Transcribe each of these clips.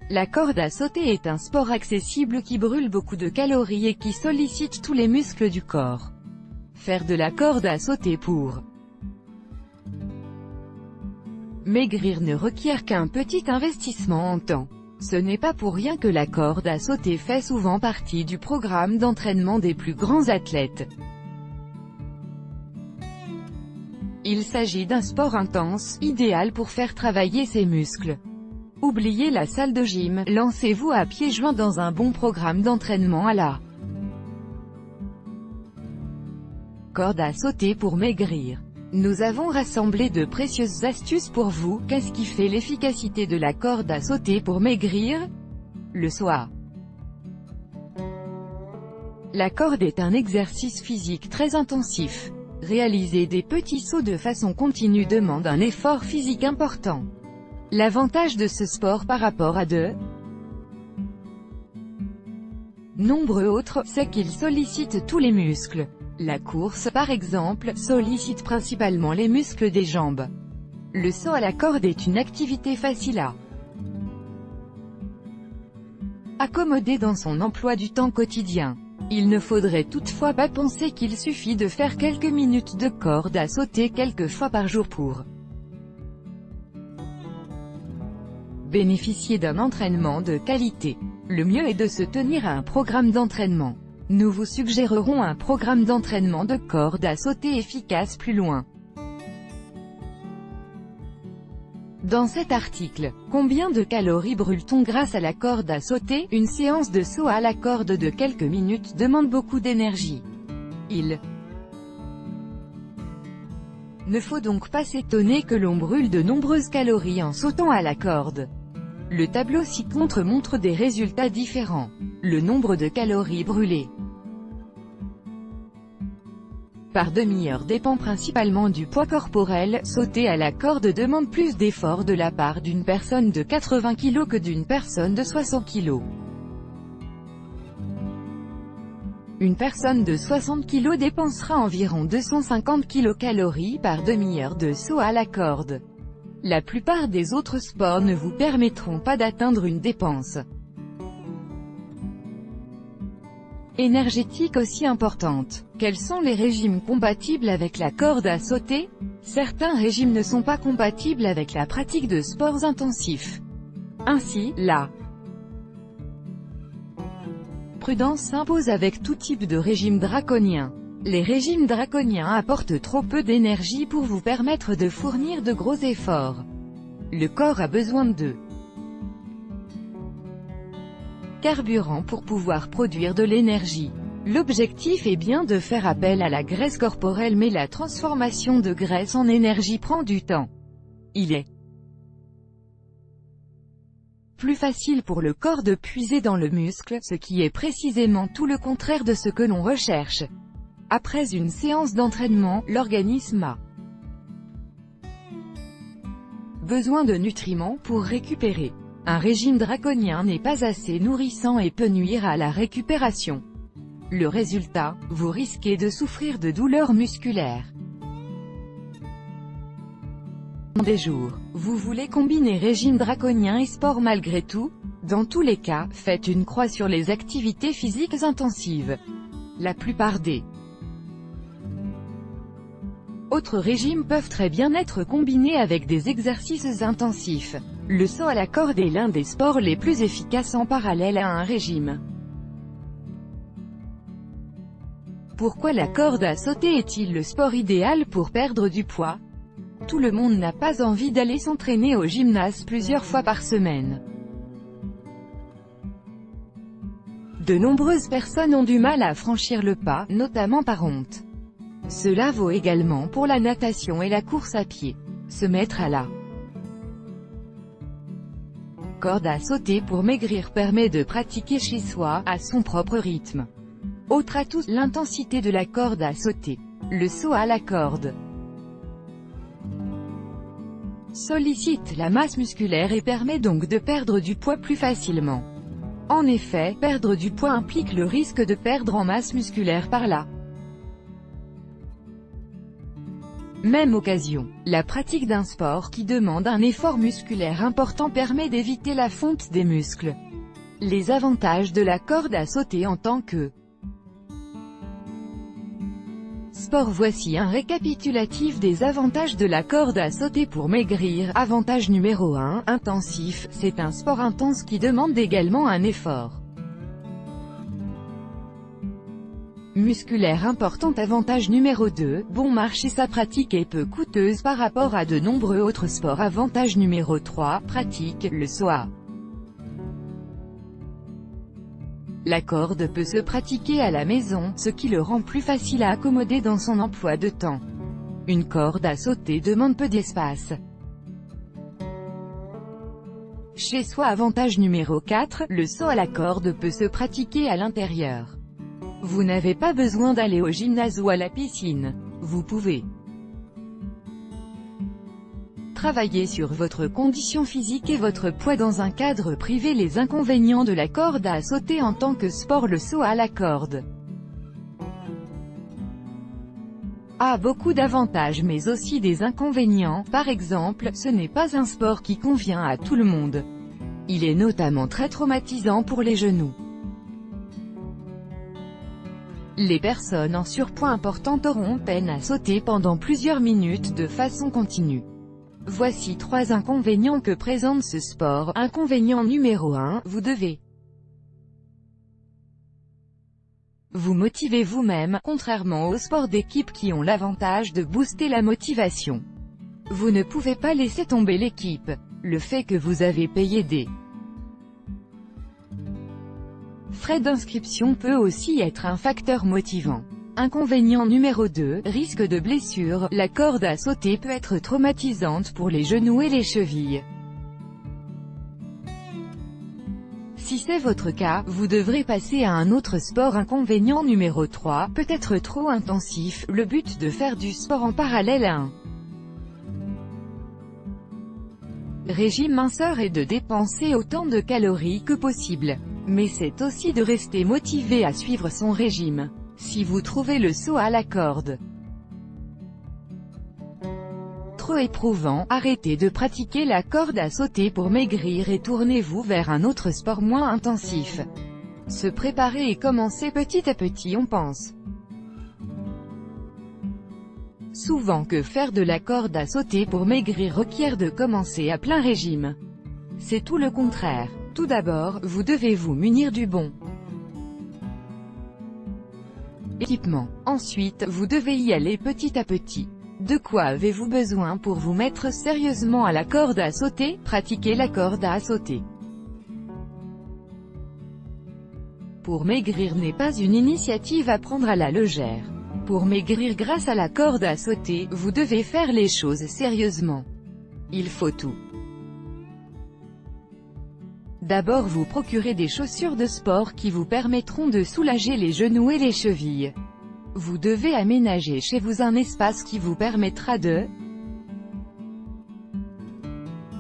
La corde à sauter est un sport accessible qui brûle beaucoup de calories et qui sollicite tous les muscles du corps. Faire de la corde à sauter pour maigrir ne requiert qu'un petit investissement en temps. Ce n'est pas pour rien que la corde à sauter fait souvent partie du programme d'entraînement des plus grands athlètes. Il s'agit d'un sport intense, idéal pour faire travailler ses muscles. Oubliez la salle de gym, lancez-vous à pieds joints dans un bon programme d'entraînement à la corde à sauter pour maigrir. Nous avons rassemblé de précieuses astuces pour vous. Qu'est-ce qui fait l'efficacité de la corde à sauter pour maigrir? Le saut. La corde est un exercice physique très intensif. Réaliser des petits sauts de façon continue demande un effort physique important. L'avantage de ce sport par rapport à de nombreux autres, c'est qu'il sollicite tous les muscles. La course, par exemple, sollicite principalement les muscles des jambes. Le saut à la corde est une activité facile à accommoder dans son emploi du temps quotidien. Il ne faudrait toutefois pas penser qu'il suffit de faire quelques minutes de corde à sauter quelques fois par jour pour bénéficier d'un entraînement de qualité. Le mieux est de se tenir à un programme d'entraînement. Nous vous suggérerons un programme d'entraînement de corde à sauter efficace plus loin. Dans cet article, combien de calories brûle-t-on grâce à la corde à sauter? Une séance de saut à la corde de quelques minutes demande beaucoup d'énergie. Il ne faut donc pas s'étonner que l'on brûle de nombreuses calories en sautant à la corde. Le tableau ci-contre montre des résultats différents. Le nombre de calories brûlées par demi-heure dépend principalement du poids corporel. Sauter à la corde demande plus d'efforts de la part d'une personne de 80 kg que d'une personne de 60 kg. Une personne de 60 kg dépensera environ 250 kcal par demi-heure de saut à la corde. La plupart des autres sports ne vous permettront pas d'atteindre une dépense énergétique aussi importante. Quels sont les régimes compatibles avec la corde à sauter? Certains régimes ne sont pas compatibles avec la pratique de sports intensifs. Ainsi, la prudence s'impose avec tout type de régime draconien. Les régimes draconiens apportent trop peu d'énergie pour vous permettre de fournir de gros efforts. Le corps a besoin de carburant pour pouvoir produire de l'énergie. L'objectif est bien de faire appel à la graisse corporelle, mais la transformation de graisse en énergie prend du temps. Il est plus facile pour le corps de puiser dans le muscle, ce qui est précisément tout le contraire de ce que l'on recherche. Après une séance d'entraînement, l'organisme a besoin de nutriments pour récupérer. Un régime draconien n'est pas assez nourrissant et peut nuire à la récupération. Le résultat, vous risquez de souffrir de douleurs musculaires. Des jours, vous voulez combiner régime draconien et sport malgré tout? Dans tous les cas, faites une croix sur les activités physiques intensives. La plupart des autres régimes peuvent très bien être combinés avec des exercices intensifs. Le saut à la corde est l'un des sports les plus efficaces en parallèle à un régime. Pourquoi la corde à sauter est-il le sport idéal pour perdre du poids? Tout le monde n'a pas envie d'aller s'entraîner au gymnase plusieurs fois par semaine. De nombreuses personnes ont du mal à franchir le pas, notamment par honte. Cela vaut également pour la natation et la course à pied. Se mettre à la corde à sauter pour maigrir permet de pratiquer chez soi, à son propre rythme. Autre atout, l'intensité de la corde à sauter. Le saut à la corde sollicite la masse musculaire et permet donc de perdre du poids plus facilement. En effet, perdre du poids implique le risque de perdre en masse musculaire par là Même occasion. La pratique d'un sport qui demande un effort musculaire important permet d'éviter la fonte des muscles. Les avantages de la corde à sauter en tant que sport. Voici un récapitulatif des avantages de la corde à sauter pour maigrir. Avantage numéro 1, intensif. C'est un sport intense qui demande également un effort musculaire important. Avantage numéro 2, bon marché. Sa pratique est peu coûteuse par rapport à de nombreux autres sports. Avantage numéro 3, pratique. Le saut à la corde peut se pratiquer à la maison, ce qui le rend plus facile à accommoder dans son emploi de temps. Une corde à sauter demande peu d'espace chez soi. Avantage numéro 4, le saut à la corde peut se pratiquer à l'intérieur. Vous n'avez pas besoin d'aller au gymnase ou à la piscine. Vous pouvez travailler sur votre condition physique et votre poids dans un cadre privé. Les inconvénients de la corde à sauter en tant que sport. Le saut à la corde a beaucoup d'avantages mais aussi des inconvénients. Par exemple, ce n'est pas un sport qui convient à tout le monde. Il est notamment très traumatisant pour les genoux. Les personnes en surpoids important auront peine à sauter pendant plusieurs minutes de façon continue. Voici 3 inconvénients que présente ce sport. Inconvénient numéro 1, vous devez vous motiver vous-même, contrairement aux sports d'équipe qui ont l'avantage de booster la motivation. Vous ne pouvez pas laisser tomber l'équipe. Le fait que vous avez payé des frais d'inscription peut aussi être un facteur motivant. Inconvénient numéro 2, risque de blessure. La corde à sauter peut être traumatisante pour les genoux et les chevilles. Si c'est votre cas, vous devrez passer à un autre sport. Inconvénient numéro 3, peut-être trop intensif. Le but de faire du sport en parallèle à un régime minceur est de dépenser autant de calories que possible. Mais c'est aussi de rester motivé à suivre son régime. Si vous trouvez le saut à la corde trop éprouvant, arrêtez de pratiquer la corde à sauter pour maigrir et tournez-vous vers un autre sport moins intensif. Se préparer et commencer petit à petit. On pense souvent que faire de la corde à sauter pour maigrir requiert de commencer à plein régime. C'est tout le contraire. Tout d'abord, vous devez vous munir du bon équipement. Ensuite, vous devez y aller petit à petit. De quoi avez-vous besoin pour vous mettre sérieusement à la corde à sauter? Pratiquez la corde à sauter pour maigrir n'est pas une initiative à prendre à la légère. Pour maigrir grâce à la corde à sauter, vous devez faire les choses sérieusement. Il faut tout d'abord vous procurer des chaussures de sport qui vous permettront de soulager les genoux et les chevilles. Vous devez aménager chez vous un espace qui vous permettra de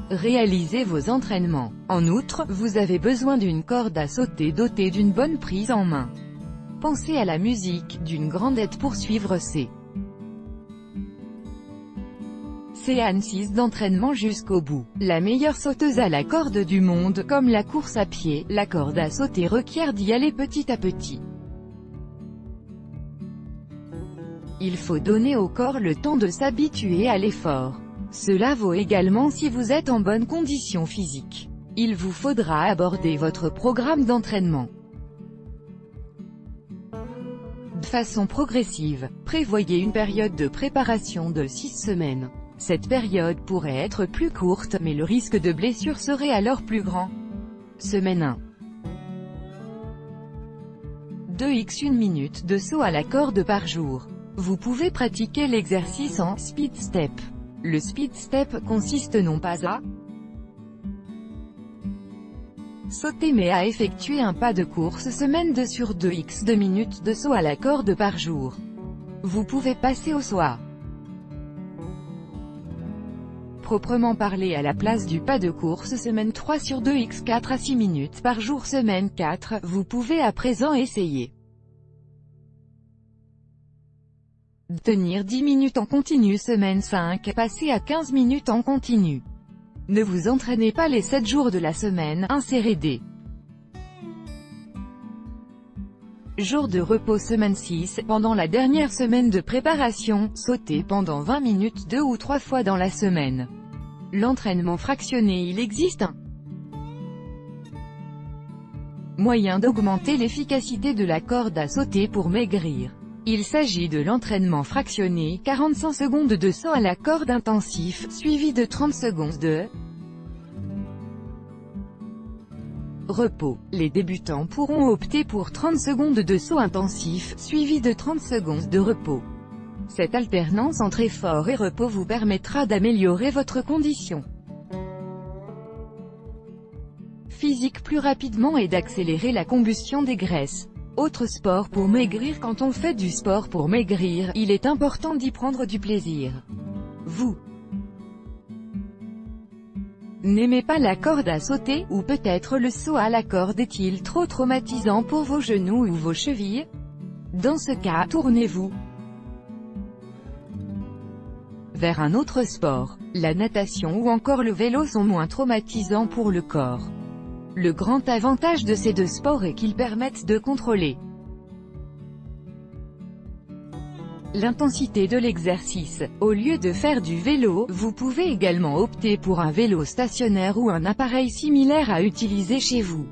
réaliser vos entraînements. En outre, vous avez besoin d'une corde à sauter dotée d'une bonne prise en main. Pensez à la musique, d'une grande aide pour suivre ces séances d'entraînement jusqu'au bout. La meilleure sauteuse à la corde du monde, comme la course à pied, la corde à sauter requiert d'y aller petit à petit. Il faut donner au corps le temps de s'habituer à l'effort. Cela vaut également si vous êtes en bonne condition physique. Il vous faudra aborder votre programme d'entraînement de façon progressive. Prévoyez une période de préparation de 6 semaines. Cette période pourrait être plus courte, mais le risque de blessure serait alors plus grand. Semaine 1. 2x 1 minute de saut à la corde par jour. Vous pouvez pratiquer l'exercice en speed step. Le speed step consiste non pas à sauter mais à effectuer un pas de course semaine 2 sur 2x 2 minutes de saut à la corde par jour. Vous pouvez passer au saut proprement parlé à la place du pas de course semaine 3 sur 2x 4 à 6 minutes par jour semaine 4. Vous pouvez à présent essayer Tenir 10 minutes en continu semaine 5, passer à 15 minutes en continu. Ne vous entraînez pas les 7 jours de la semaine, insérez des jours de repos semaine 6, pendant la dernière semaine de préparation, sautez pendant 20 minutes 2 ou 3 fois dans la semaine. L'entraînement fractionné. Il existe un moyen d'augmenter l'efficacité de la corde à sauter pour maigrir. Il s'agit de l'entraînement fractionné, 45 secondes de saut à la corde intensif, suivi de 30 secondes de repos. Les débutants pourront opter pour 30 secondes de saut intensif, suivi de 30 secondes de repos. Cette alternance entre effort et repos vous permettra d'améliorer votre condition physique plus rapidement et d'accélérer la combustion des graisses. Autre sport pour maigrir. Quand on fait du sport pour maigrir, il est important d'y prendre du plaisir. Vous n'aimez pas la corde à sauter, ou peut-être le saut à la corde est-il trop traumatisant pour vos genoux ou vos chevilles? Dans ce cas, tournez-vous vers un autre sport. La natation ou encore le vélo sont moins traumatisants pour le corps. Le grand avantage de ces deux sports est qu'ils permettent de contrôler l'intensité de l'exercice. Au lieu de faire du vélo, vous pouvez également opter pour un vélo stationnaire ou un appareil similaire à utiliser chez vous.